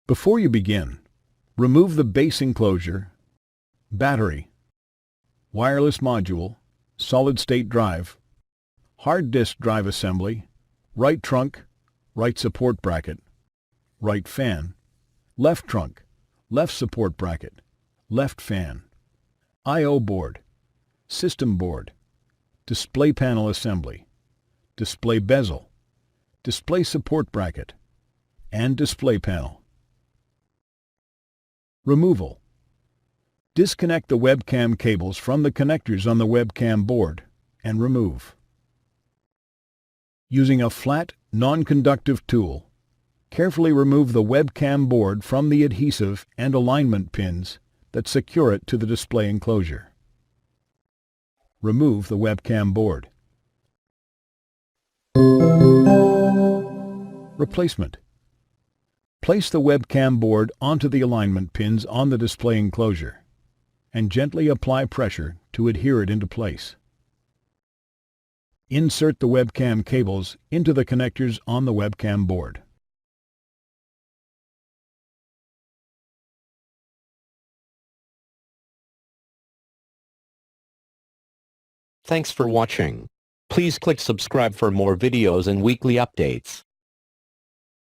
Before you begin, remove the base enclosure, battery, wireless module, solid-state drive, hard disk drive assembly, right trunk, right support bracket, right fan, left trunk, left support bracket, left fan, I/O board, system board, display panel assembly, display bezel, display support bracket, and display panel. Removal. Disconnect the webcam cables from the connectors on the webcam board and remove. Using a flat, non-conductive tool, carefully remove the webcam board from the adhesive and alignment pins that secure it to the display enclosure. Remove the webcam board. Replacement. Place the webcam board onto the alignment pins on the display enclosure and gently apply pressure to adhere it into place. Insert the webcam cables into the connectors on the webcam board. Thanks for watching. Please click subscribe for more videos and weekly updates.